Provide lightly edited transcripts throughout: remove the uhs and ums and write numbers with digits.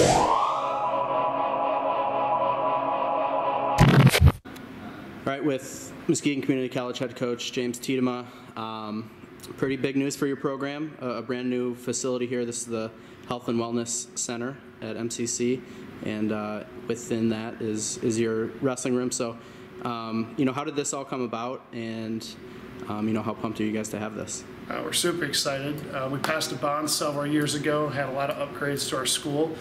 All right, with Muskegon Community College head coach James Tietema, pretty big news for your program, a brand new facility here. This is the Health and Wellness Center at MCC, and within that is your wrestling room. So, how did this all come about, and how pumped are you guys to have this? We're super excited. We passed a bond several years ago, had a lot of upgrades to our school.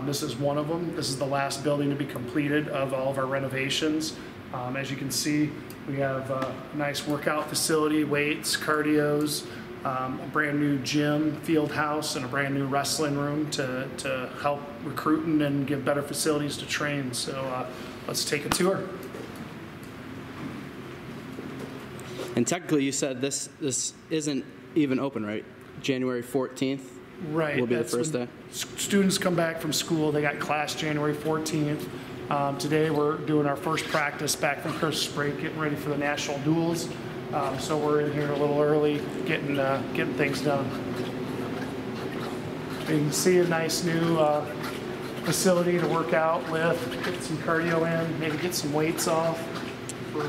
This is one of them. This is the last building to be completed of all of our renovations. As you can see, we have a nice workout facility, weights, cardios, a brand new gym, Fieldhouse, and a brand new wrestling room to help recruiting and give better facilities to train. So let's take a tour. And technically, you said this isn't even open, right? January 14th right, will be the first day. Students come back from school. They got class January 14th. Today we're doing our first practice back from Christmas break, getting ready for the national duels. So we're in here a little early, getting things done. You can see a nice new facility to work out with, get some cardio in, maybe get some weights off for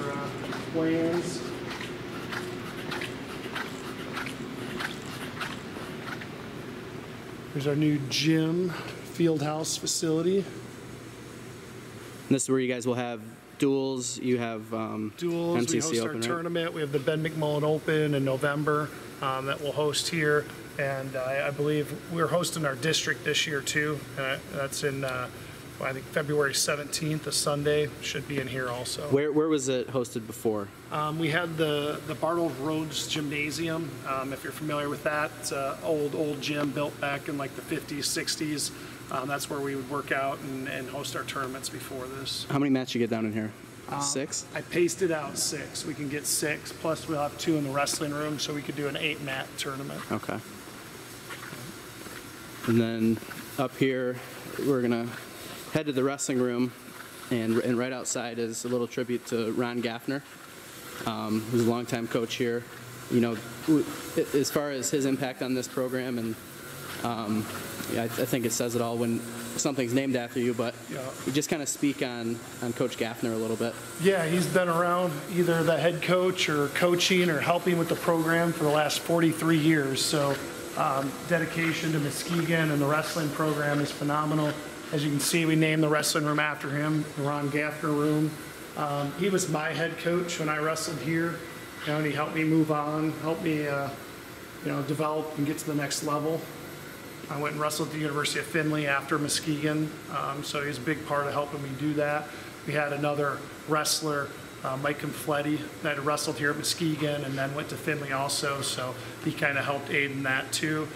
plans. There's our new gym, Fieldhouse facility. And this is where you guys will have duels. You have duels. MCC we host Open, our tournament. We have the Ben McMullen Open in November that we'll host here, and I believe we're hosting our district this year too. That's in I think February 17th, a Sunday. Should be in here also. Where was it hosted before? We had the Bartold Rhodes Gymnasium. If you're familiar with that, it's an old gym built back in like the 50s, 60s. That's where we would work out and host our tournaments before this. How many mats you get down in here? 6? I paced it out 6. We can get 6, plus we'll have 2 in the wrestling room, so we could do an 8-mat tournament. Okay. And then up here, we're going to head to the wrestling room, and right outside is a little tribute to Ron Gaffner, who's a longtime coach here. As far as his impact on this program, and I think it says it all when something's named after you, but you just kind of speak on Coach Gaffner a little bit. Yeah, he's been around either the head coach or coaching or helping with the program for the last 43 years. So dedication to Muskegon and the wrestling program is phenomenal. As you can see, we named the wrestling room after him, the Ron Gaffner room. He was my head coach when I wrestled here, and he helped me move on, helped me develop and get to the next level. I went and wrestled at the University of Findlay after Muskegon, so he's a big part of helping me do that. We had another wrestler, Mike Confletti, that had wrestled here at Muskegon and then went to Findlay also, so he kind of helped aid in that too.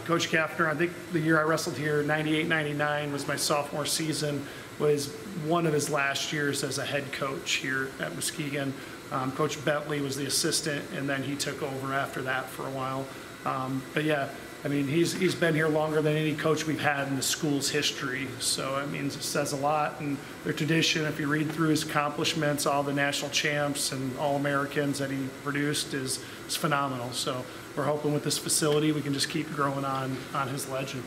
Coach Gaffner, I think the year I wrestled here, 98-99, was my sophomore season, was one of his last years as a head coach here at Muskegon. Coach Bentley was the assistant, and then he took over after that for a while. But yeah, I mean, he's been here longer than any coach we've had in the school's history. So, I mean, it says a lot. And their tradition, if you read through his accomplishments, all the national champs and All-Americans that he produced is phenomenal. So we're hoping with this facility we can just keep growing on his legend.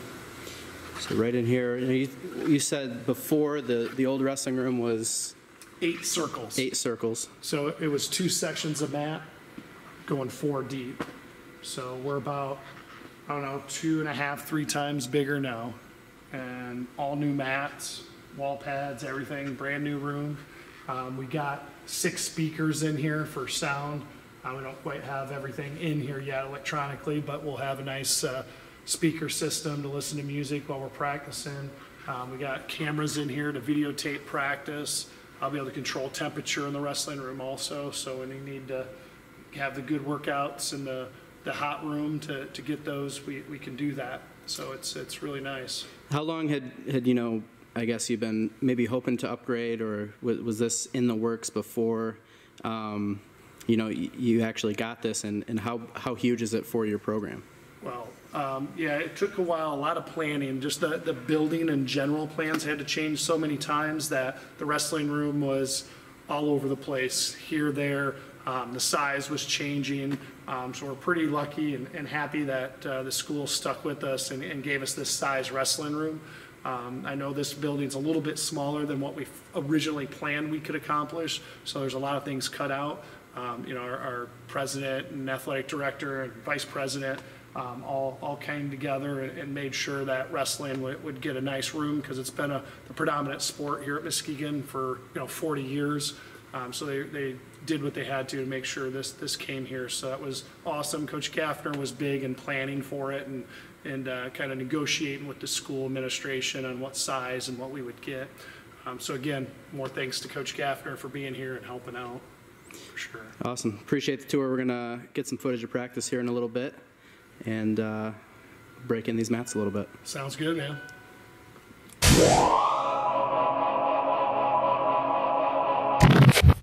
So right in here, you said before the old wrestling room was 8 circles. 8 circles. So it was 2 sections of mat going 4 deep. So we're about, I don't know, 2.5, 3 times bigger now. And all new mats, wall pads, everything, brand new room. We got 6 speakers in here for sound. We don't quite have everything in here yet electronically, but we'll have a nice speaker system to listen to music while we're practicing. We got cameras in here to videotape practice. I'll be able to control temperature in the wrestling room also, so when you need to have the good workouts in the hot room to get those, we can do that. So it's really nice. How long had I guess you've been maybe hoping to upgrade, or was this in the works before you actually got this, and how huge is it for your program? Well, yeah, it took a while, a lot of planning. Just the building and general plans had to change so many times that the wrestling room was all over the place, here, there. The size was changing, so we're pretty lucky and happy that the school stuck with us and gave us this size wrestling room. I know this building's a little bit smaller than what we originally planned we could accomplish, so there's a lot of things cut out. Our president and athletic director and vice president all came together and made sure that wrestling would get a nice room, because it's been the predominant sport here at Muskegon for 40 years. So they did what they had to make sure this came here. So that was awesome. Coach Gaffner was big in planning for it and kind of negotiating with the school administration on what size and what we would get. So again, more thanks to Coach Gaffner for being here and helping out, for sure. Awesome. Appreciate the tour. We're going to get some footage of practice here in a little bit and break in these mats a little bit. Sounds good, man.